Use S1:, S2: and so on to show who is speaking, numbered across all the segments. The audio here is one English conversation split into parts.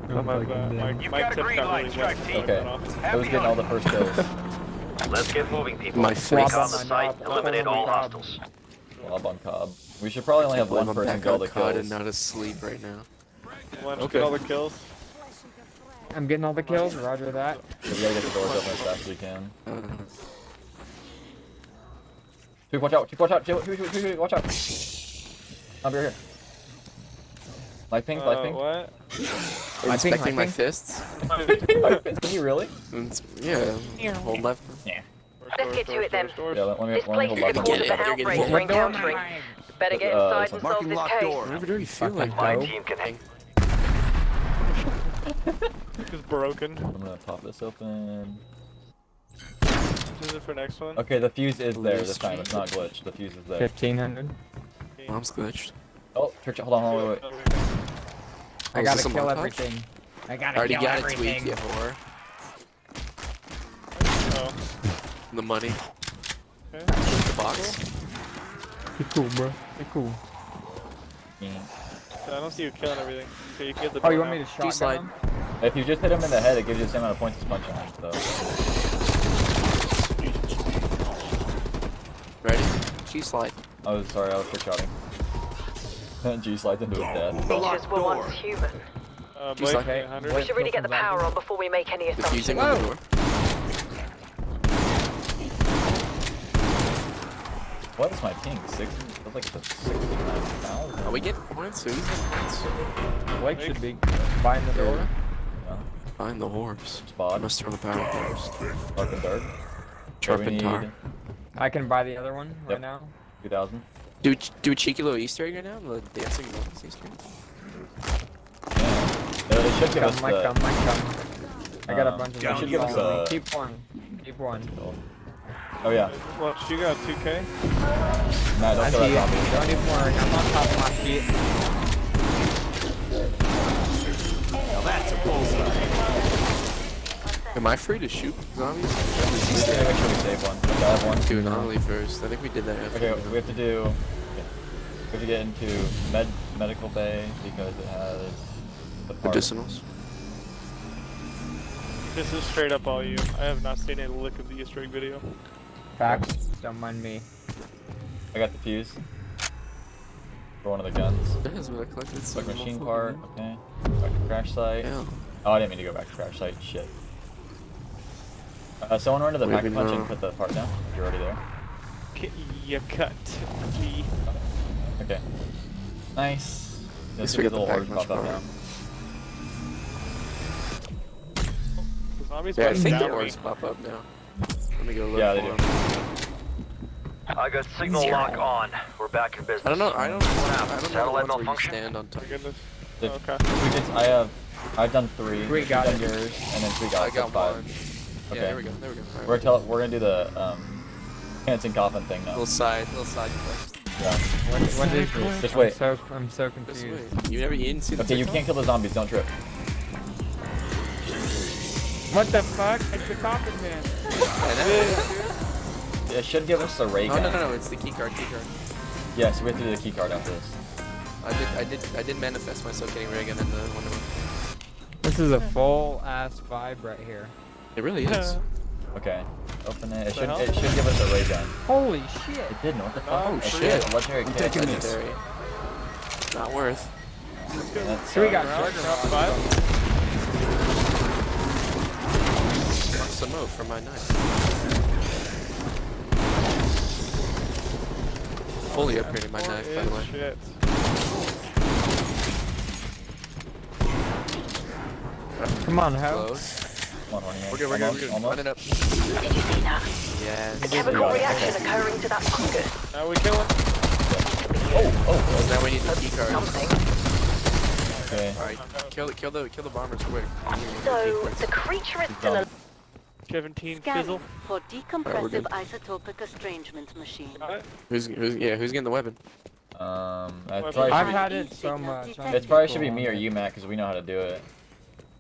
S1: You've got a green light, strike team.
S2: Okay, I was getting all the first kills.
S1: Let's get moving, people.
S3: My
S1: Recon
S3: face.
S1: the site, eliminate all hostiles.
S2: Lob on Cobb. We should probably only have one
S3: I'm
S2: person
S3: back
S2: get all
S3: on
S2: the
S3: COD
S2: kills.
S3: and not asleep right now.
S4: Okay. Get all the kills.
S5: I'm getting all the kills, roger that.
S2: We gotta get the doors open as fast as we can. Dude, watch out! Watch out! Dude, watch out! Over here. Light pink, light pink.
S4: What?
S3: Inspecting my fists?
S2: Can you really?
S3: Yeah. Hold left.
S2: Yeah.
S6: Let's get to it then.
S2: Yeah, let me
S6: This place
S2: hold
S6: is
S2: left.
S6: the cause of an outbreak we're encountering. Better get inside and solve
S1: Marking
S6: this
S1: locked
S6: case.
S1: door.
S3: Whatever do you feel like,
S1: My
S3: bro?
S1: team can hang.
S4: It's broken.
S2: I'm gonna pop this open.
S4: Which is it for next one?
S2: Okay, the fuse is there this time. It's not glitched. The fuse is there.
S5: 1500.
S3: Mom's glitched.
S2: Oh, church, hold on, wait.
S5: I
S3: is
S5: gotta
S3: this a
S5: kill
S3: montage?
S5: everything. I
S3: I
S5: gotta
S3: already
S5: kill
S3: got it,
S5: everything.
S3: Tweak, you whore.
S4: Oh.
S3: The money.
S4: Okay.
S3: The box.
S5: Be cool, bro. Be cool.
S4: I don't see you killing everything. Okay, you can get the
S5: Oh, you
S4: door
S5: want me
S4: now.
S5: to shotgun
S3: slide.
S5: him?
S2: If you just hit him in the head, it gives you the same amount of points as punching him, so.
S3: Ready? G-slide.
S2: Oh, sorry, I was trick shotting. G slides into his death.
S6: Creatures were once human.
S4: Blake,
S3: suck.
S4: 100.
S6: We should really get the power on before we make any
S3: Defusing
S6: assumptions.
S3: on the door.
S2: What is my ping? 60? That's like 69,000.
S3: Are we getting points? Who's getting points?
S5: Blake should be buying the door.
S2: Yeah.
S3: Find the orbs.
S2: Spot.
S3: Must turn the power first.
S2: Dark and dark.
S3: Sharpen tar.
S5: I can buy the other one right
S2: Yep.
S5: now.
S2: 2,000.
S3: Do a cheeky little Easter egg right now? The dancing monkeys Easter egg?
S2: Yeah, they should give us
S5: Come,
S2: the...
S5: come. I got a bunch of
S2: They should
S5: them.
S2: give us a...
S5: Keep one. Keep one.
S2: Oh yeah.
S4: Well, you got 2K?
S2: Nah, don't
S5: I
S2: kill
S5: see
S2: that
S5: it.
S2: zombie.
S5: Don't even worry. I'm on top of my feet.
S1: Now that's a bullseye.
S3: Am I free to shoot zombies?
S2: Yeah, make sure we save one. Okay, I have one.
S3: Do an anomaly first. I think we did that after.
S2: Okay, we have to do... We have to get into medical bay because it has... the part.
S3: Medicinals.
S4: This is straight up all you. I have not seen a lick of the Easter egg video.
S5: Facts. Don't mind me.
S2: I got the fuse. For one of the guns.
S3: That is what I collected.
S2: Like machine part, okay. Back to crash site.
S3: Yeah.
S2: Oh, I didn't mean to go back to crash site. Shit. Someone run to the pack a punch and put the part down. If you're already there.
S4: You cut me.
S2: Okay. Nice.
S3: Let's
S2: Just
S3: forget
S2: get the
S3: the
S2: little orbs
S3: pack
S2: pop up
S3: punch
S2: now.
S4: The zombies
S3: Yeah, I
S4: went
S3: think the
S4: down
S3: orbs
S4: me.
S3: pop up now. Let me go look
S2: Yeah, they
S3: for
S2: do.
S3: them.
S1: I got signal lock on. We're back in business.
S3: I don't know. I don't know
S1: Satellite
S3: what ones where you
S1: malfunction?
S3: stand on
S4: My
S3: top.
S4: goodness.
S2: Okay. I've done 3.
S5: We got
S2: You've
S5: it.
S2: done yours, and then 3 got
S3: I
S2: it.
S3: got
S2: So 5.
S3: one.
S2: Okay.
S3: Yeah, there we go. There we go. Alright.
S2: We're gonna do the dancing coffin thing now.
S3: Little side quest.
S2: Yeah.
S5: When did this?
S2: Just wait.
S5: I'm so
S3: This
S5: confused.
S3: way. You didn't see the
S2: Okay, you
S3: TikTok?
S2: can't kill the zombies. Don't trip.
S5: What the fuck? It's the coffin man.
S2: It should give us the ray gun.
S3: No. It's the keycard.
S2: Yeah, so we have to do the key card after this.
S3: I did manifest myself getting ray gun in the Wonder Woman.
S5: This is a full ass vibe right here.
S3: It really is.
S2: Okay. Open it. It
S4: hell?
S2: should give us a ray gun.
S5: Holy shit.
S2: It didn't. What the fuck?
S3: Oh,
S2: Okay,
S3: shit.
S2: Legendary
S3: I'm
S2: kit.
S3: taking this. Not worth.
S2: That's,
S5: So we got
S4: Five.
S3: Want some more for my knife. Fully upgraded my knife, by the way.
S4: Shit.
S5: Come on, ho.
S3: Close.
S2: One horny man.
S3: We're good.
S2: Almost.
S3: Line it up.
S6: Medicina.
S3: Yes.
S6: Chemical
S2: got it.
S6: reaction
S2: Okay.
S6: occurring to that fungus.
S4: Now we kill him.
S2: Oh,
S3: Now we need the key card.
S6: Something.
S2: okay.
S3: Alright, kill the bombers quick.
S6: So the creature is still alive.
S4: 17
S7: Scanning
S4: fizzle.
S7: for
S3: we're
S7: decompressive
S3: good.
S7: isotopic estrangement machine.
S3: Who's getting the weapon?
S2: That's
S4: I've
S5: I've
S2: probably
S5: had it so much.
S2: it probably should be me or you, Matt, because we know how to do it.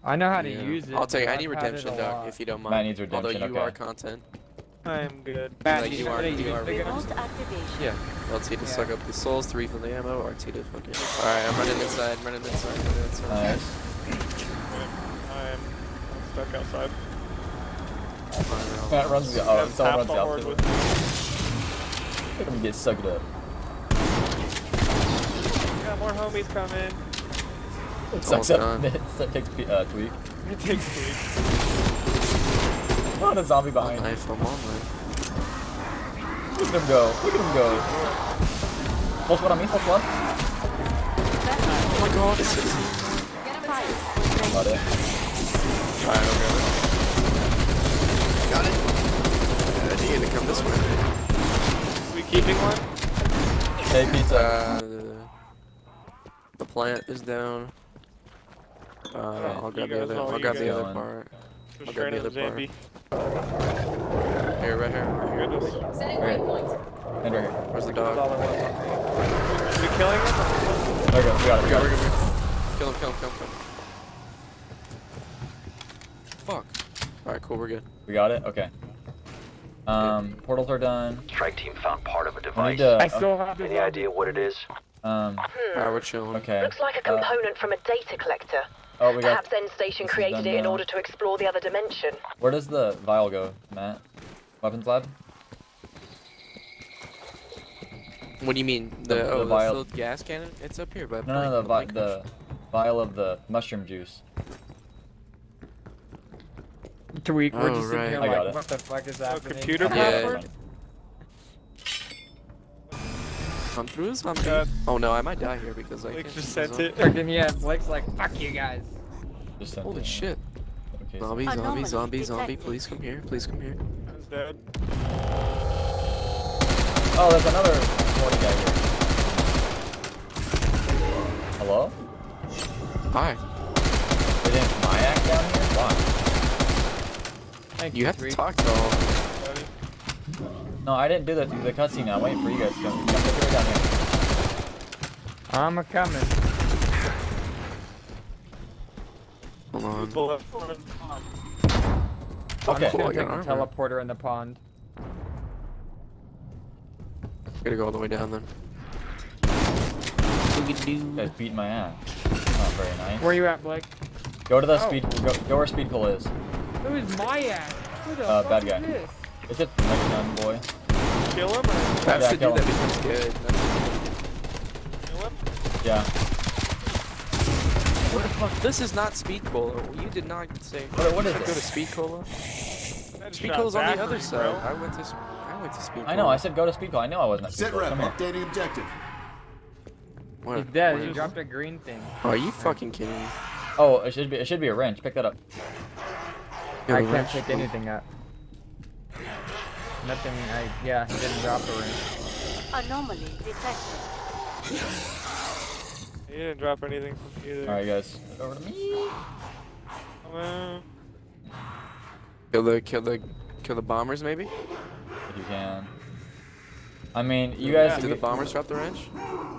S5: I know how to
S3: Yeah.
S5: use it.
S3: I'll take. I
S5: I've
S3: need
S5: had it
S3: redemption,
S5: a
S3: Doc,
S5: lot.
S3: if you don't mind.
S2: Matt needs redemption,
S3: Although you
S2: okay.
S3: are content.
S4: I'm good.
S5: Matt,
S3: Like
S5: you
S3: you
S5: know
S3: are-
S5: how to
S3: you
S5: use
S3: are-
S5: the gun?
S7: Remote activation.
S3: Yeah. LT to suck up the souls, 3 from the ammo, RT to fucking. Alright, I'm running inside.
S2: Nice.
S4: walk outside.
S2: Matt runs the
S4: Have
S2: someone
S4: half
S2: runs
S4: a
S2: the
S4: horde
S2: opposite.
S4: with me.
S2: Look at him get sucked up.
S4: We got more homies coming.
S2: It sucks
S3: Almost
S2: up.
S3: done.
S2: It takes tweak.
S4: It takes me.
S2: Oh, the zombie behind.
S3: Knife, I'm on knife.
S2: Look at him go. Look at him go. Plus one on me. Plus one.
S3: Oh my god, it's 16.
S2: Got it.
S3: Alright, I'll grab it. Got it. I need to come this way.
S4: We keeping one?
S2: Hey, pizza.
S3: The plant is down. I'll grab
S4: you
S3: the
S4: guys
S3: other.
S4: all
S3: I'll
S4: you
S3: grab the
S2: guys.
S3: other part.
S4: Just
S3: I'll grab
S4: straight
S3: the
S4: up
S3: other part.
S4: Zambi.
S3: Here, right here.
S4: Goodness.
S2: Right here. And right here.
S3: Where's the
S4: That's all
S3: dog?
S4: there was on me. Are we killing him?
S2: There we go. We got it. We got it.
S3: Kill him, kill him, kill him, kill him. Fuck. Alright, cool, we're good.
S2: We got it. Okay. Portals are done.
S1: Strike team found part of a
S2: I
S1: device.
S2: need to.
S5: I still have this.
S1: Any idea what it is?
S3: Alright, we're chilling.
S2: Okay.
S6: Looks like a component from a data collector.
S2: Oh, we got.
S6: Perhaps End Station
S2: this is
S6: created
S2: done
S6: it in
S2: now.
S6: order to explore the other dimension.
S2: Where does the vial go, Matt? Weapons lab?
S3: What do you mean?
S2: The
S3: The
S2: vial-
S3: filled gas cannon? It's up here, but
S2: No, the vial of the mushroom juice.
S5: Tweak, we're
S3: Oh,
S5: just sitting
S3: right.
S5: here
S2: I got
S5: like,
S2: it.
S5: what the fuck is happening?
S4: computer
S3: Yeah.
S4: password?
S3: Come through zombie.
S4: God.
S3: Oh no, I might die here because I
S4: Blake
S3: can't
S4: just
S3: see the
S4: sent
S3: zombie.
S4: it.
S5: Freaking yeah, Blake's like, fuck you guys.
S2: Just sent
S3: Holy
S2: it.
S3: shit.
S2: Okay,
S3: Zombie,
S7: Anomaly
S3: zombie, zombie, zombie,
S7: detected.
S3: please come here, please come here.
S4: He's dead.
S2: Oh, there's another 40 guy here. Hello?
S3: Hi.
S2: They didn't Mayak down here? Why?
S5: Thank
S3: You have to
S5: Tweak.
S3: talk to all.
S4: Buddy.
S2: No, I didn't do the cutscene. I'm waiting for you guys to come. Come right down here.
S5: I'm a coming.
S3: Hold on.
S4: Pull up.
S2: Okay.
S5: I'm
S3: Cool, I
S5: gonna
S3: got
S5: take the
S3: armor.
S5: teleporter in the pond.
S3: Gotta go all the way down then.
S2: You guys beat my ass. Not very nice.
S5: Where you at, Blake?
S2: Go to the
S5: Oh.
S2: speed. Go where speed pool is.
S5: Who's my ass? Who the
S2: Bad
S5: fuck
S2: guy.
S5: is this?
S2: It's just like done, boy.
S4: Kill him or
S3: That's
S2: Yeah,
S3: the
S2: kill
S3: dude that
S2: him.
S3: becomes good. That's
S4: kill him?
S2: Yeah.
S3: what the fuck? This is not Speed Cola. You did not say.
S2: What is
S3: Go to
S2: it?
S3: Speed Cola.
S4: That
S3: Speed
S4: shot
S3: Cola's on the
S4: backwards,
S3: other side.
S4: bro.
S3: I went to Speed Cola.
S2: I know. I said go to speed pool. I know I wasn't at speed
S8: Sit
S2: pool.
S8: rep,
S2: Come here.
S8: updating objective.
S3: What?
S5: He's dead.
S3: Where
S5: He
S3: is-
S5: dropped a green thing.
S3: Are you fucking kidding me?
S2: Oh, it should be a wrench. Pick that up.
S3: You're
S5: I
S3: the
S5: can't
S3: wrench.
S5: pick anything up. Nothing. Yeah, he didn't drop a ring.
S7: Anomaly detected.
S4: He didn't drop anything from me either.
S2: All right, guys. Over to me.
S3: Kill the bombers maybe?
S2: If you can. I mean, you guys.
S3: Did the bombers drop the wrench?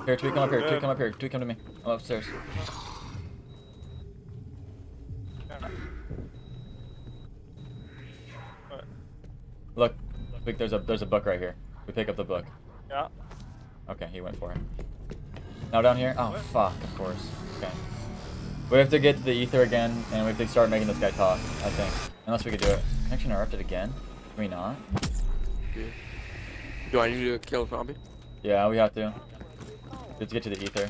S2: Here, Tweet, come up here.
S4: Yeah.
S2: Tweet, come up here. Tweet, come to me. I'm upstairs.
S4: What?
S2: Look, Tweet, there's a book right here. We pick up the book.
S4: Yeah.
S2: Okay, he went for it. Now down here. Oh
S4: What?
S2: fuck, of course. Okay. We have to get to the ether again, and we have to start making this guy talk. I think, unless we could do it. Connection interrupted again. Can we not?
S3: Do I need to kill a zombie?
S2: Yeah, we have to. Let's get to the ether.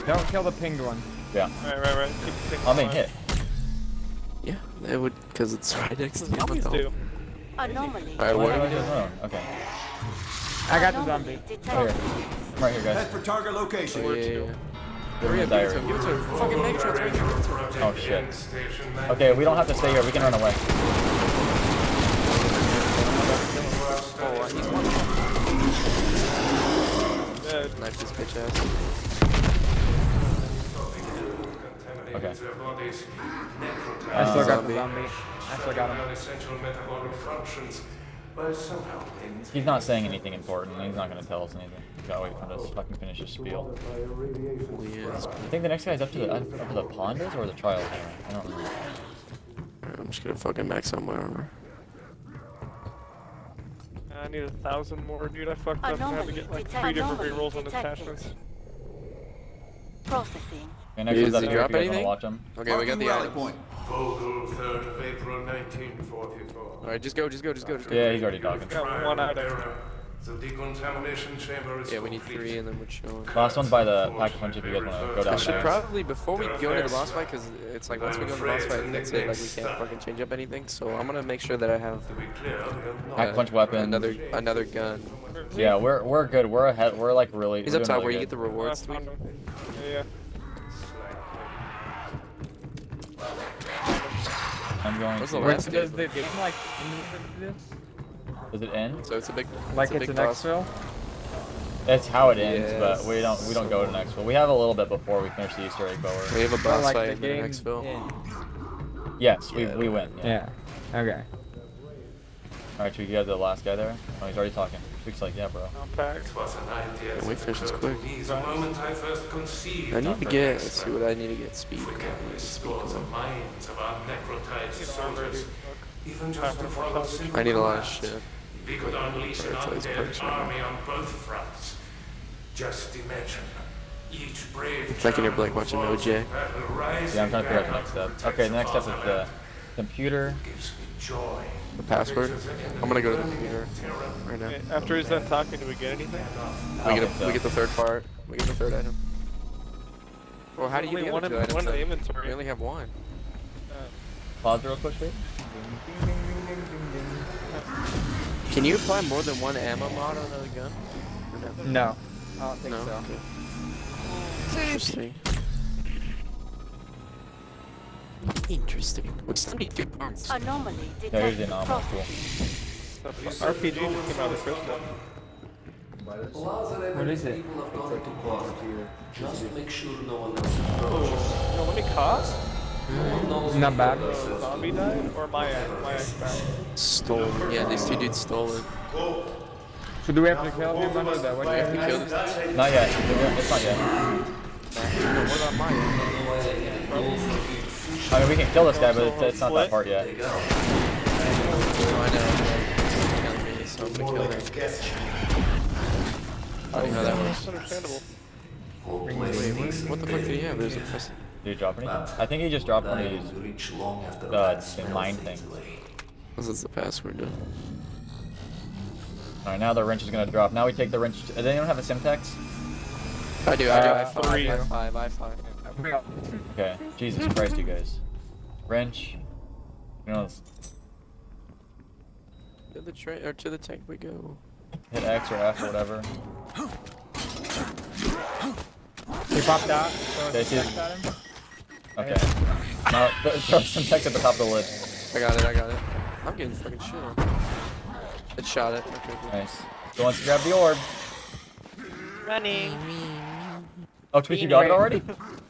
S5: Don't kill the pinged one.
S2: Yeah.
S4: Right. Keep the thing
S2: I'm being
S4: going.
S2: hit.
S3: Yeah, it would, because it's right next to the
S4: Zombies
S3: other.
S4: do.
S7: Anomaly
S3: Alright, what do we do?
S2: Oh, okay.
S5: I got the
S7: Anomaly
S5: zombie.
S2: Right here.
S7: detected.
S2: I'm right here, guys.
S8: Head for target location.
S3: Yeah.
S2: Hurry up,
S3: Give it to him, give it to him. Fucking Megatron's right here. Give it to him.
S2: Oh shit. Okay, we don't have to stay here. We can run away.
S3: Oh, he's one.
S4: Dead.
S3: Knife this bitch ass.
S2: Okay.
S5: I still got
S3: Zombie.
S5: the zombie. I still got him.
S2: He's not saying anything important. He's not gonna tell us anything. We gotta wait for him to fucking finish his spiel.
S3: Yes.
S2: I think the next guy's up to the pond is or the trial area. I don't know.
S3: I'm just gonna fucking max out my armor.
S4: I need 1,000 more, dude. I fucked up and had to get like 3 different rerolls on
S7: Anomaly detected.
S4: attachments.
S7: Processing.
S2: Okay, next
S3: Does
S2: one's up
S3: he
S2: here if
S3: drop
S2: you guys
S3: anything?
S2: wanna watch him.
S3: Okay, we got the items.
S8: Vogel, 3rd of April, 1944.
S3: Alright, just go.
S2: Yeah, he's already talking.
S4: Got one item.
S8: The decontamination chamber is
S3: Yeah, we need
S8: complete.
S3: 3 and then we're chilling.
S2: Last one's by the pack punch if you guys wanna go
S3: I
S2: down
S3: should
S2: there.
S3: probably, before we go to the boss fight, because it's like once we go to the boss fight, that's it, like we can't fucking change up anything, so I'm gonna make sure that I have
S8: To be clear, we have not
S2: Pack punch weapon.
S3: another gun.
S2: Yeah, we're good. We're ahead. We're like really.
S3: He's
S2: we're
S3: up
S2: doing
S3: top where
S2: really
S3: you get the
S2: good.
S3: rewards.
S4: Yeah, yeah.
S2: I'm going.
S3: What's the
S2: to-
S3: last
S5: Does
S3: game?
S5: the game like end this?
S2: Does it end?
S3: So it's a big,
S5: Like
S3: a
S5: it's
S3: big
S5: an
S3: boss.
S5: exfil?
S2: That's how it ends, but we
S3: Yes.
S2: don't go to next one. We have a little bit before we finish the Easter egg, but
S3: We have a
S5: But
S3: boss
S5: like
S3: fight
S5: the
S3: in the
S5: game
S3: next film.
S5: ends.
S2: yes,
S3: Yeah.
S2: we win. Yeah.
S5: Yeah. Okay.
S2: All right, should we get the last guy there? Oh, he's already talking. Tweak's like, yeah, bro.
S4: Compact.
S8: It was an idea
S3: Yeah, we
S8: that
S3: finish this
S8: occurred
S3: quick.
S8: to me the moment I first conceived
S3: I need
S8: of
S3: to
S8: the
S3: get,
S8: next
S3: let's see what I need to get. Speed.
S8: If we can restore the minds of our necrotized soldiers, even just to follow simple
S3: I need a lot of
S8: commands,
S3: shit.
S8: we could unleash an
S3: Alright, so these
S8: undead
S3: perks right now.
S8: army on both fronts. Just imagine, each brave
S3: It's like in your
S8: German
S3: Blake watching
S8: falls
S3: No
S8: in
S3: J.
S8: battle, rising
S2: Yeah, I'm trying to figure out
S8: back
S2: the next
S8: up
S2: step.
S8: to
S2: Okay, the next step is
S8: protect
S2: the
S8: fatherland.
S2: computer.
S8: Gives me joy.
S3: The password? I'm gonna go to the computer right now.
S4: Okay, after he's done talking, do we get anything?
S3: We get the third part. We get the third item. Well, how do you
S4: Only
S3: get
S4: one
S3: the
S4: in-
S3: two items?
S4: one in the
S3: then?
S4: inventory.
S3: We only have one.
S2: Pause real quick, please.
S3: Can you apply more than one ammo mod on another gun? Or no?
S5: No. I don't think
S3: No?
S5: so.
S3: Okay. Interesting. Interesting. What's the two parts?
S7: Anomaly
S2: Yeah, here's the
S7: detected.
S2: anomaly. Cool.
S4: The RPG just came out of the crypto.
S5: What is it?
S4: Yo, let me cost?
S5: Not bad.
S4: Zombie died or my ex back?
S3: Stolen. Yeah, these two dudes stole it.
S5: So do we have to kill him under the what?
S3: We have to kill this dude.
S2: Not yet. It's not yet.
S3: No, what about mine?
S2: I mean, we can kill this guy, but it's not that part yet.
S3: I know. Killing me, so I'm gonna kill her. I don't know how that works.
S4: That's understandable.
S3: Wait, what the fuck did he have? There's a press.
S2: Did he drop anything? I think he just dropped one of these mine things.
S3: This is the password, dude.
S2: Alright, now the wrench is gonna drop. Now we take the wrench. Does anyone have a Simtex?
S3: I do,
S4: three.
S3: I5.
S2: Okay. Jesus Christ, you guys. Wrench. You know,
S3: To the train, or to the tank we go.
S2: hit X or F or whatever.
S5: He popped out. So
S2: Okay, see-
S5: check at him.
S2: Okay. Now, throw Simtex at the top of the lid.
S3: I got it. I'm getting fucking shit on. It shot it. Okay, cool.
S2: Nice. Who wants to grab the orb?
S4: Running.
S2: Oh, Tweet, you got it already?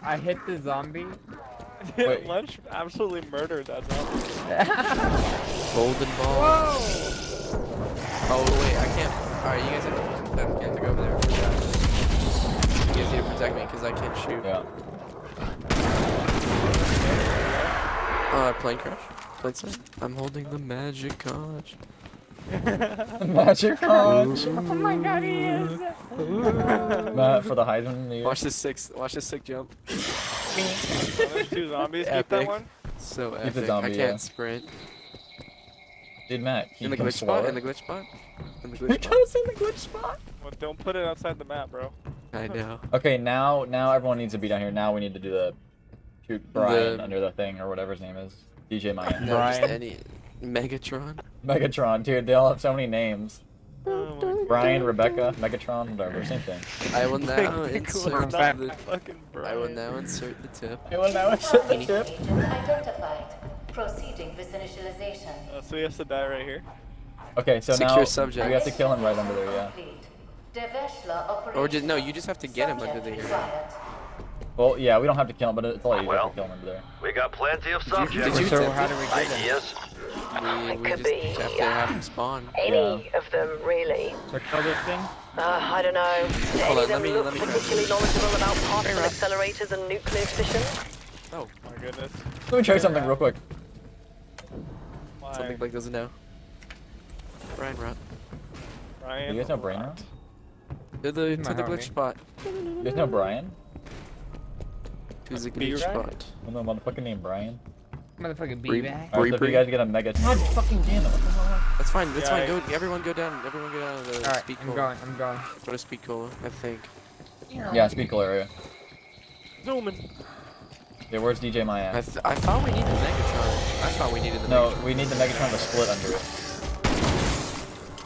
S5: I hit the zombie.
S2: Wait.
S4: Lunch absolutely murdered that zombie.
S3: Golden ball. Oh wait, I can't. Alright, you guys have to go over there. You guys need to protect me because I can't shoot.
S2: Yeah.
S3: Plane crash. Plane sight. I'm holding the magic conch.
S2: Magic conch.
S5: Oh my god, he is.
S2: Matt, for the Heisman.
S3: Watch this sick jump.
S4: There's two zombies. Keep that
S3: Epic.
S4: one.
S3: So
S2: Keep the
S3: epic.
S2: zombie,
S3: I can't
S2: yeah.
S3: sprint.
S2: Dude, Matt,
S3: In the
S2: can you
S3: glitch spot?
S2: slower?
S3: In the glitch spot? In the
S2: It
S3: glitch spot?
S2: goes in the glitch spot.
S4: Well, don't put it outside the map, bro.
S3: I know.
S2: Okay, now everyone needs to be down here. Now we need to do the shoot Brian under the thing or whatever his name is. DJ Maya.
S3: No, just any. Megatron?
S2: Megatron, dude, they all have so many names.
S4: Oh my
S2: Brian, Rebecca, Megatron, whatever, same thing.
S3: I will now
S4: God.
S3: insert
S4: Not
S3: the.
S4: fucking
S3: I will
S4: Brian.
S3: now insert the tip.
S2: I will now insert the tip.
S9: Agent identified. Proceeding with initialization.
S4: So he has to die right here.
S2: Okay, so
S3: Secure
S2: now
S3: subject.
S2: we have to kill him right under there, yeah.
S9: Complete. Deveshla operation.
S3: Or just no, you just have to get him under
S9: Subject
S3: there.
S9: required.
S2: Well, yeah, we don't have to kill him, but it's a lot easier
S1: Well.
S2: to kill him under there.
S1: We got plenty of
S3: Did
S1: subjects.
S3: you
S5: So
S3: tip
S5: how
S3: it?
S5: do we get him?
S1: Ideas?
S3: We
S6: Could
S3: just
S6: be,
S3: have to
S6: yeah.
S3: have him spawn.
S6: Any of them, really.
S5: So kill this thing.
S6: I don't know. Any
S3: Hold
S6: of
S3: on,
S6: them
S3: let
S6: look
S3: me-
S6: particularly knowledgeable about particle accelerators and nuclear fission.
S3: Oh,
S4: My goodness.
S2: Let me try something real quick.
S4: Why?
S3: something Blake doesn't know. Brian Rot.
S4: Brian.
S2: You guys know Brian? Rot?
S3: To the
S5: my
S3: glitch
S5: homie.
S3: spot.
S2: You guys know Brian?
S3: Who's a
S4: B
S3: good
S4: right?
S3: spot?
S2: I don't know, motherfucking name Brian.
S5: Motherfucking
S3: Bree-
S5: B-bag.
S2: Alright, so if you guys get a mega. God fucking damn it! What the hell?
S3: That's fine. That's
S4: Yeah,
S3: fine. Go. Everyone go down. Everyone go down to the
S5: Alright,
S3: speed
S5: I'm
S3: cola.
S5: going, I'm going.
S3: Go to speed cola. I think.
S2: Yeah, speed cool area.
S4: Zooming.
S2: Yeah, where's DJ my
S3: I
S2: ass?
S3: thought we needed Megatron. I thought we needed the
S2: No,
S3: Megatron.
S2: we need the Megatron to split under it.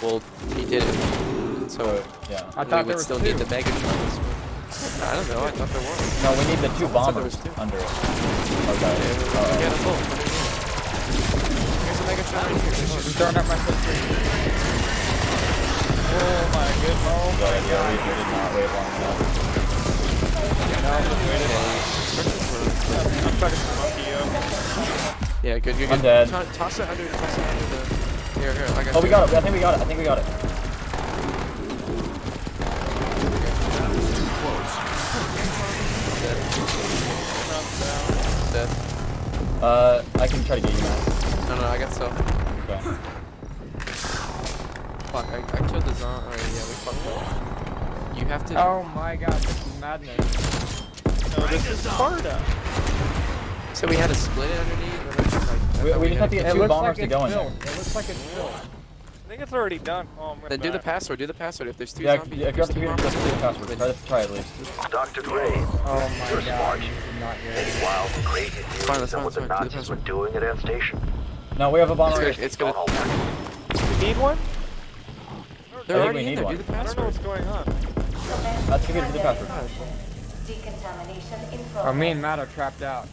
S3: Well, he did it. So
S2: Yeah.
S5: I
S3: we
S5: thought there
S3: would
S5: was
S3: still
S5: two.
S3: need the Megatron. I don't know. I thought there was.
S2: No, we need the two
S3: thought there
S2: bombers
S3: was two.
S2: under it.
S3: Okay,
S2: Okay.
S3: we get them both. Here's a Megatron right here.
S5: I'm throwing up my footprint.
S4: Oh my goodness.
S2: Good, yeah, we did not wait long enough.
S4: I'm fucking monkey, yo.
S3: Yeah, good, good, good.
S2: I'm dead.
S3: Toss it under the... Here, I got
S2: Oh, we got it. I think we got it. I think we got it.
S3: Dead.
S2: I can try to get you now.
S3: No, I got self.
S2: Okay.
S3: Fuck, I killed the zombie. Alright, yeah, we fucked up. You have to...
S5: Oh my god, this is madness.
S4: No, this is Sparta.
S3: So we had to split it underneath?
S2: We just have to get two bombers to
S5: it's
S2: go in there.
S5: filled. It looks like it's filled.
S4: I think it's already done. Oh, I'm gonna
S3: Then do the
S4: die.
S3: password, If there's two
S2: Yeah,
S3: zombies,
S2: if you have to do
S3: bombers.
S2: the password, try at least.
S1: Dr. Gray,
S5: Oh my
S1: you're
S5: god,
S1: smart.
S5: this is not
S1: Any
S5: good.
S1: wild and crazy
S3: fine,
S1: theories
S3: that's
S1: on
S3: fine,
S1: what the
S3: that's fine. Do the
S1: Nazis were
S3: password.
S1: doing at F Station?
S2: No, we have a bomber.
S3: It's gonna...
S1: Don't hold back.
S4: You need one?
S3: They're
S2: I think
S3: already
S2: we
S3: in
S2: need
S3: there,
S2: one.
S3: do the
S4: I don't know
S3: password.
S4: what's going on.
S2: Let's give it to the password.
S9: Decontamination in
S5: Oh,
S9: progress.
S5: me and Matt are trapped out.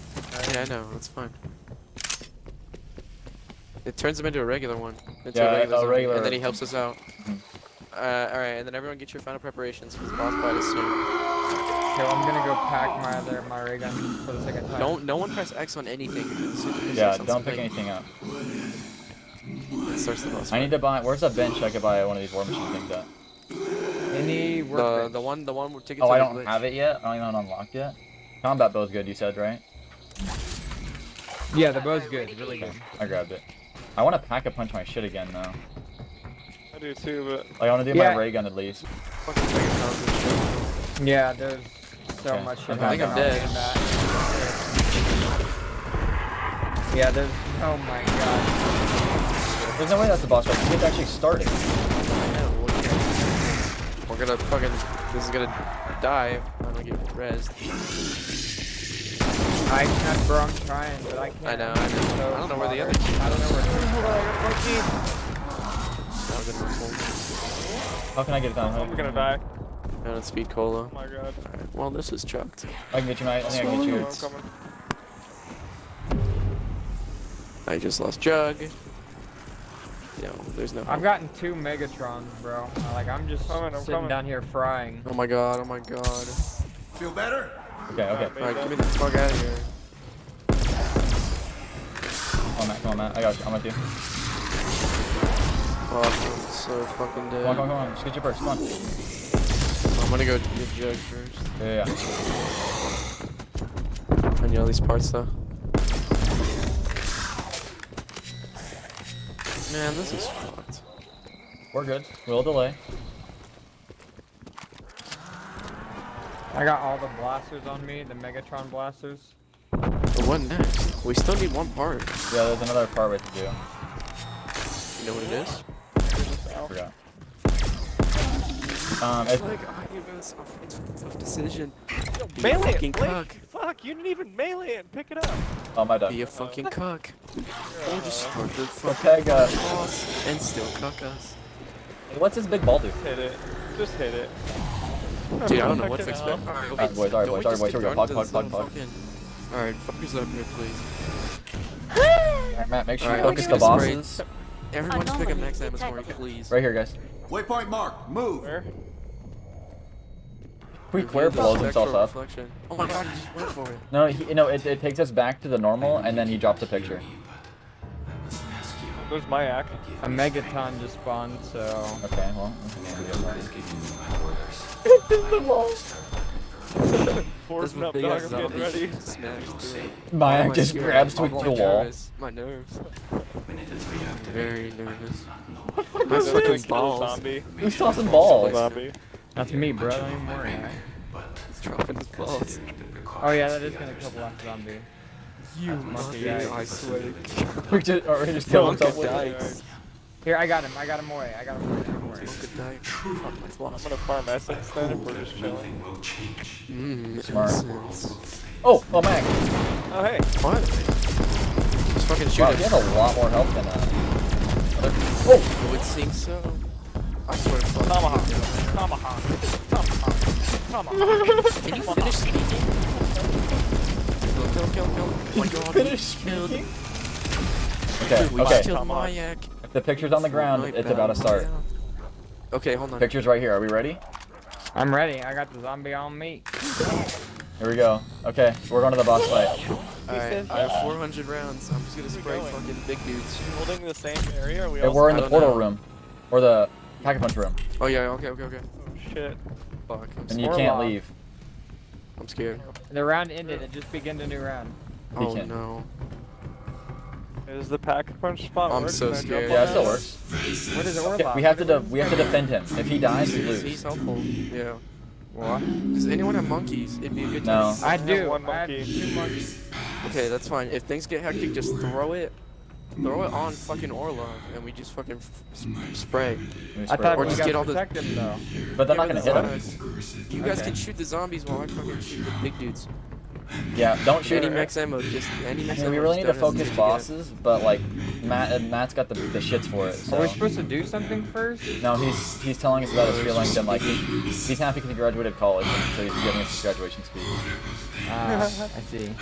S3: Yeah, I know, that's fine. It turns him into a regular one. Into
S2: Yeah,
S3: a regular
S2: a
S3: zombie,
S2: regular-
S3: and then he helps us out. Alright, and then everyone get your final preparations, because the boss fight is soon.
S5: So I'm gonna go pack my ray gun for the second time.
S3: No one press X on anything. Because as soon as you
S2: Yeah,
S3: press X on
S2: don't pick
S3: something,
S2: anything up.
S3: it starts the boss
S2: I
S3: fight.
S2: need to buy. Where's a bench I could buy one of these war machine things at?
S5: Any
S3: The
S5: workbench.
S3: one with tickets.
S2: Oh, I don't have it yet. I don't even have it unlocked yet. Combat bow's good, you said, right?
S5: Yeah, the bow's good, really good.
S2: I grabbed it. I want to pack a punch my shit again though.
S4: I do too, but
S2: I want to do
S5: Yeah.
S2: my ray gun at least.
S3: Fucking Megatron and shit.
S5: Yeah, there's so
S2: Okay.
S5: much shit
S2: I think
S3: I'm
S5: happening
S3: dead.
S5: in that. Yeah, there's... Oh my god.
S2: There's no way that's the boss fight. It's actually starting.
S3: We're gonna fucking. This is gonna die. I'm gonna get rezzed.
S5: I can't, bro, I'm trying, but I can't.
S3: I know.
S5: I'm so
S3: I don't know where the other.
S5: slaughtered. I don't know where
S3: That was in
S2: How can I get it done?
S4: I'm gonna die.
S3: Down at speed cola.
S4: Oh my god.
S3: Alright, well, this is chucked.
S2: I can get you, mate. I think I can get you.
S4: I'm coming.
S3: I just lost Jug. No, there's no.
S5: I've gotten 2 Megatrons, bro. I'm just
S4: I'm
S5: sitting
S4: coming.
S5: down here frying.
S3: Oh my god. Oh my god.
S8: Feel better?
S2: Okay, okay.
S3: Alright, get me the fuck out of here.
S2: Come on, Matt. I got you. I'm with you.
S3: Oh, I'm so fucking dead.
S2: Come on. Just get your purse. Come on.
S3: I'm gonna go get Jug first.
S2: Yeah.
S3: I need all these parts though. Man, this is fucked.
S2: We're good. We'll delay.
S5: I got all the blasters on me, the Megatron blasters.
S3: But what next? We still need one part.
S2: Yeah, there's another part we have to do.
S3: You know what it is?
S2: I forgot. It's,
S3: Like, I gave us a tough decision.
S4: Melee
S3: fucking
S4: it, Blake.
S3: cuck.
S4: Fuck, you didn't even melee it. Pick it up.
S2: oh my god.
S3: Be a fucking cuck. Or just start the
S2: Okay,
S3: fucking boss and still cuck us.
S2: What's this big ball do?
S4: Hit it. Just hit it.
S3: Dude, I don't know what to
S4: Fucking
S3: expect.
S4: hell.
S2: Alright, boys, alright, boys, here we go. Pog.
S3: Alright, fuckers up here, please.
S2: Alright, Matt, make sure you
S3: Alright,
S2: focus
S3: let's
S2: the
S3: get sprayed.
S2: bosses.
S3: Everyone just pick up
S7: Anomaly
S3: Max Amosmori,
S7: detected.
S3: please.
S2: Right here, guys.
S8: Waypoint mark. Move.
S4: Where?
S2: Quick, where blows himself up.
S3: Reflection. Oh my god, he just went for it.
S2: No, it takes us back to the normal, and then he drops a picture.
S4: There's my act.
S5: A Megaton just spawned, so...
S2: Okay, well.
S4: Forcing up,
S3: big
S4: dog.
S3: ass
S4: I'm getting
S3: zombie
S4: ready.
S3: smashed through it.
S2: Mayak
S3: Oh my
S2: just
S3: God,
S2: grabs
S3: I'm
S2: to the
S3: like
S2: wall.
S3: nervous. My nerves. Very nervous.
S4: My
S3: My fucking balls.
S4: Zombie.
S2: Who's tossing balls?
S4: Zombie.
S5: That's me, bro. Don't even worry.
S3: He's dropping his balls.
S5: Oh yeah, that is gonna kill the last zombie.
S3: You
S5: monkey
S3: monkey,
S5: guy.
S3: I swear.
S2: We just already just killed himself with it.
S3: Dykes.
S5: Here, I got him away. Don't worry.
S3: Monkey Dykes. Fuck my
S4: I'm
S3: floss.
S4: gonna farm essence then if we're just chilling.
S8: Will change.
S2: Smart.
S3: Innocence.
S2: Oh, Mac.
S4: Oh hey.
S3: What? Just fucking shoot
S2: Wow,
S3: him.
S2: he has a lot more health than other.
S3: Oh! I would think so. I swear to fuck.
S4: Tomahawk.
S3: Can you finish speaking? Kill him. Oh my god.
S2: Finish speaking? Okay,
S3: Dude, we
S2: okay.
S3: killed Mayak.
S2: If the picture's on the ground, it's about to start.
S3: Okay, hold on.
S2: Picture's right here. Are we ready?
S5: I'm ready. I got the zombie on me.
S2: Here we go. Okay, we're going to the boss fight.
S3: Alright, I have 400 rounds. I'm just gonna spray fucking big dudes.
S4: Holding the same area? Are we
S2: Hey,
S4: all
S2: we're in
S3: I
S2: the
S3: don't
S2: portal
S3: know.
S2: room. Or the Pack-a-Punch room.
S3: Oh yeah, okay.
S4: Oh shit.
S3: Fuck, I'm
S2: And you
S3: scared.
S2: can't
S5: locked.
S2: leave.
S3: I'm scared.
S5: The round ended. It just began a new round.
S2: He
S3: Oh
S2: can't.
S3: no.
S4: Is the pack-a-punch spot
S3: I'm
S4: work?
S3: so
S4: Can I jump
S3: scared.
S4: on
S2: Yeah, it
S4: that?
S2: still works.
S5: What is it?
S2: Yeah, we have to defend him. If he dies, we
S3: He's
S2: lose.
S3: helpful. Yeah.
S5: What?
S3: Does anyone have monkeys? It'd be a good
S2: No.
S3: time.
S5: I
S4: have
S5: do.
S4: one
S5: I have
S4: monkey.
S5: 2 monkeys.
S3: Okay, that's fine. If things get hectic, just throw it on fucking Orlov, and we just fucking spray.
S2: We
S5: I
S2: spray
S5: thought
S2: it.
S3: Or
S5: we
S3: just
S5: got
S3: get
S5: to
S3: all the-
S5: protect him though.
S2: But they're not gonna hit him.
S3: You guys
S5: Okay.
S3: can shoot the zombies while I fucking shoot the big dudes.
S2: Yeah, don't shoot
S3: Any
S2: him.
S3: max ammo, just any max
S2: I mean,
S3: ammo.
S2: we really need to
S3: just don't
S2: focus
S3: hesitate to
S2: bosses, but like Matt's got the shits for it.
S5: Are we
S2: So
S5: supposed to do something first?
S2: no, he's telling us about his feelings and like he's happy because he graduated college, so he's giving us his graduation speech.
S5: I see.
S3: get.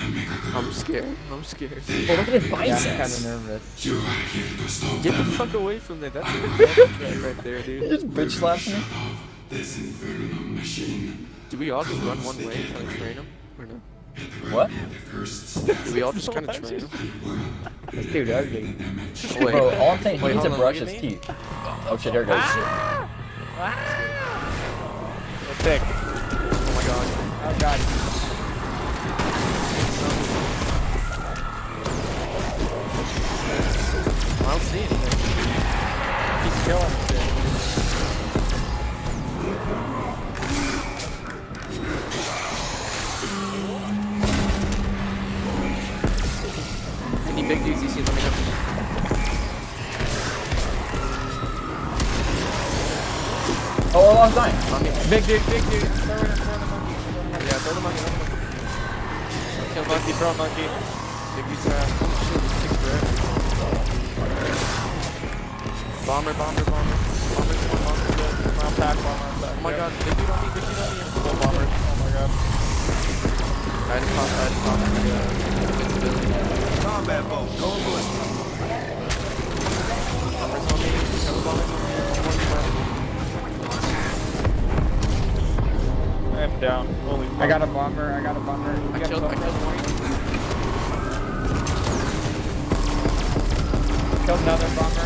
S3: I'm scared.
S2: Oh, look at his
S5: Yeah, I'm kind
S2: biceps.
S5: of nervous.
S3: Get the fuck away from there. That's a good track right there,
S2: He
S3: dude.
S2: just bitch slaps me.
S3: Do we all just run one way and kind of train him? Or no?
S2: What?
S3: Do we all just kind of train him?
S5: This dude ugly.
S3: Oh, wait.
S2: Bro, all I'm saying, he
S3: Wait,
S2: needs to
S3: hold on,
S2: brush
S3: look
S2: his
S3: at me.
S2: teeth. Oh shit, here it goes.
S4: Thick.
S3: Oh my god.
S5: Oh god.
S3: I don't see anything.
S5: He's killing shit.
S3: Any big dudes you see, let me know.
S2: Oh, Orlov's dying.
S3: On me.
S5: Big dude. Throw the monkey.
S3: Yeah, throw the monkey.
S4: Kill monkey, throw monkey.
S3: Big dude's ass. Oh shit, this takes forever. Bomber. Bomber's one, bomber's good.
S4: Round pack bomber.
S3: Oh my god, big dude on me.
S4: Full bomber. Oh my god.
S3: I had to pop invincibility.
S1: Combat boat, go ballistic.
S3: Bomber's on me. Double bomber's on me.
S4: I am down. Holy fuck.
S5: I got a bomber.
S3: I killed one.
S5: Killed another bomber.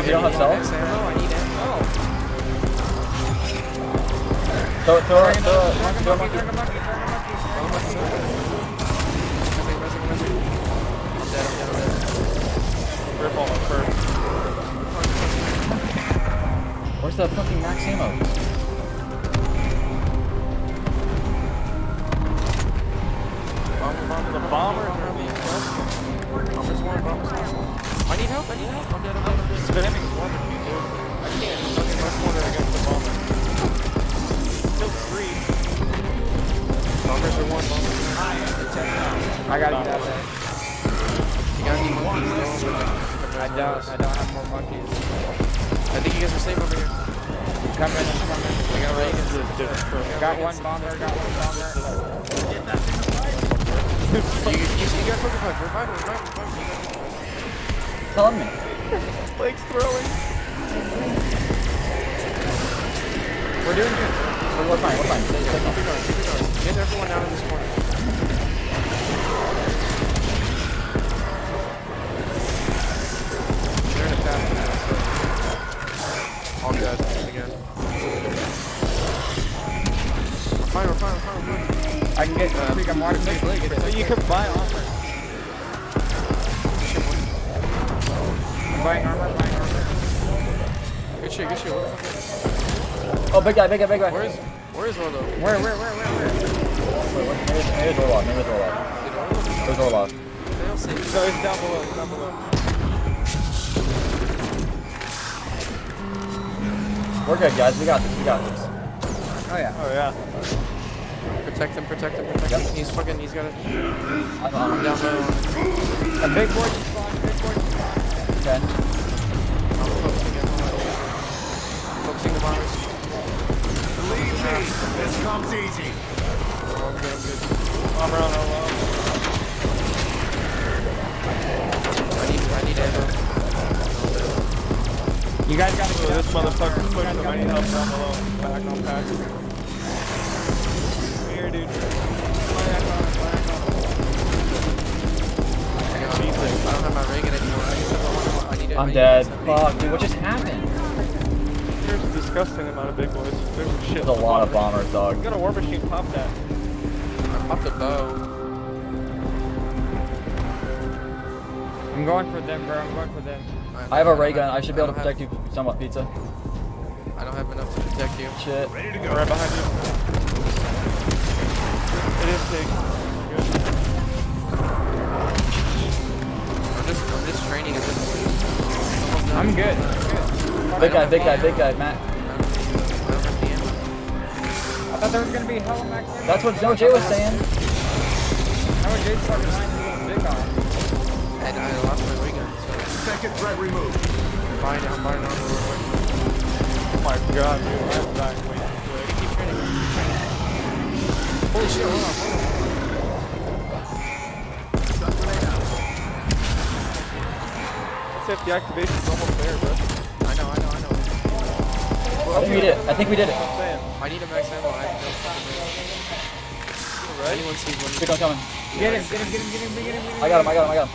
S2: You don't have cells?
S3: Ammo, I need ammo.
S2: Throw a monkey.
S3: Throw the monkey. I'm dead.
S4: Rip all my fur.
S2: Where's the fucking max ammo?
S4: The bomber.
S3: Bomber's one. I need help. I'm dead.
S4: Spamming one of you, dude. I can't fucking run corner against the bomber. Still 3.
S3: Bombers are one.
S5: I gotta get out there.
S3: You got any monkeys?
S5: I don't have more monkeys.
S3: I think you guys are safe over here.
S5: I'm coming.
S3: I got Reagan.
S5: Got one bomber.
S3: You got focus five. Revive.
S2: Tell me.
S4: Blake's throwing.
S2: We're doing good. We're fine. Stay calm.
S3: Keep it going. Get everyone out of this corner. They're in a path now. All dead again. We're fine.
S5: I can get freaking water.
S4: You can buy armor.
S5: Buying armor.
S3: Good shit. What the fuck?
S2: Oh, big guy.
S3: Where is Orlo?
S5: Where?
S2: Wait, what? Maybe a door lock. Maybe a door lock. There's a door lock.
S3: They'll say
S4: No, it's down below. It's down below.
S2: We're good, guys. We got this. We got this.
S5: Oh yeah.
S4: Oh yeah.
S3: protect him, protect him, protect him. He's fucking, he's got it.
S2: I'm
S3: Down low.
S5: A big board just spawned. Big board just spawned.
S2: Okay.
S3: I'm focusing him. Focusing the bombers.
S1: Believe me, this comes easy.
S3: Oh, I'm good.
S4: Bomber on our low.
S3: I need ammo.
S5: You guys gotta get
S4: This
S5: up.
S4: motherfucker's pushing him. I need help down below. Back on pack. Here, dude. Back on.
S3: I don't have my ring anymore. I need it.
S2: I'm dead. Fuck, dude, what just happened?
S4: There's a disgusting amount of big boys. There's some shit.
S2: There's a lot of bombers, dog.
S4: You got a war machine, pop that.
S3: I popped a bow.
S5: I'm going for them, bro. I'm going for them.
S2: I have a ray gun. I should be able to protect you somewhat, Pizza.
S3: I don't have enough to protect you.
S2: Shit.
S1: Ready to
S4: Right
S1: go.
S4: behind you. It is big. Good.
S3: I'm just training at this point.
S5: I'm good.
S2: Big guy, Matt.
S3: I don't have the ammo.
S5: I thought there was gonna be hella max ammo.
S2: That's what Jay was saying.
S5: How was Jay's fucking line to big guy?
S3: And I lost my ray gun, so
S1: Second threat removed.
S3: I'm buying it real quick.
S4: Oh my god, dude. I'm back way too quick.
S3: Keep training. Holy shit, hold on.
S4: Let's see if the activation's almost there, bro.
S3: I know.
S2: I think we did it. I think we did it.
S4: That's what I'm saying.
S3: I need a max ammo. I have no fucking ammo. Anyone sees one.
S2: Stick on coming.
S5: Get him.
S2: I got him.
S3: I don't know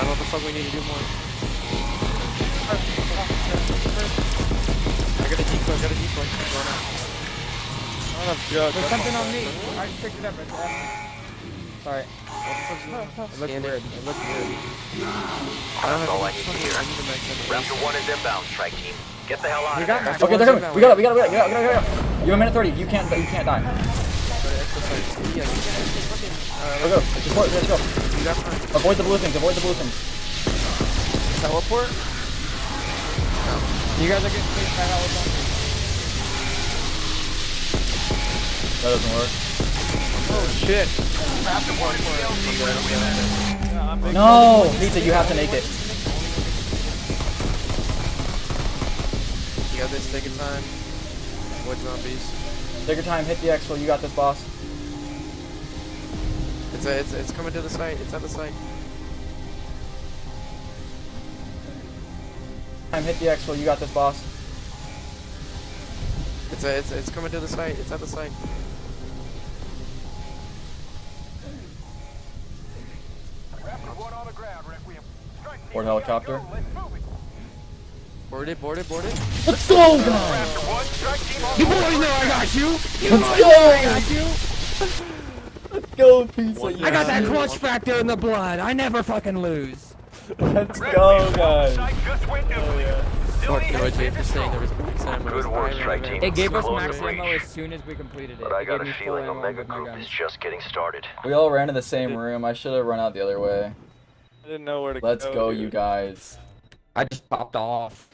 S3: what the fuck we need to do more. I got a decoy. Going out.
S4: I don't have jug.
S5: There's something on me. I just picked it up. Sorry.
S3: What the fuck's going on?
S5: It looks weird.
S3: It looks weird. I don't have
S1: all I
S3: any
S1: need
S3: fucking-
S1: here.
S3: I need a max ammo.
S1: Raptor 1 is inbound, strike team. Get the hell out
S5: We
S1: of
S5: got
S1: there.
S5: max.
S2: Okay, they're coming. We got it. We got it. You have a minute 30. You can't die.
S3: Yeah, you can actually fucking.
S2: Let's go. Let's go.
S3: You got time.
S2: Avoid the blue things.
S4: Teleport?
S5: You guys are getting chased by hella zombies.
S2: That doesn't work.
S4: Oh shit.
S2: No, Pizza, you have to make it.
S3: You got this. Take your time. Avoid zombies.
S2: Take your time. Hit the X. You got this, boss.
S3: It's coming to the site. It's at the site.
S2: Hit the X. You got this, boss.
S3: It's coming to the site. It's at the site.
S2: Board helicopter.
S3: Board it.
S2: Let's go, guys.
S5: You boys know I got you.
S2: Let's go, Pizza.
S5: I got that clutch factor in the blood. I never fucking lose.
S2: Let's go, guys.
S3: Fuck no, Jay, for saying there was max ammo.
S1: Good work, strike team.
S5: It gave us
S1: Close
S5: max
S1: range.
S5: ammo as soon as we completed it.
S1: But I
S5: It
S1: got
S5: gave
S1: a
S5: me full
S1: feeling
S5: ammo
S1: Omega
S5: with my
S1: Group
S5: guns.
S1: is just getting started.
S2: We all ran to the same room. I should have run out the other way.
S4: I didn't know where to go.
S2: Let's go,
S4: dude.
S2: you guys.
S5: I just popped off.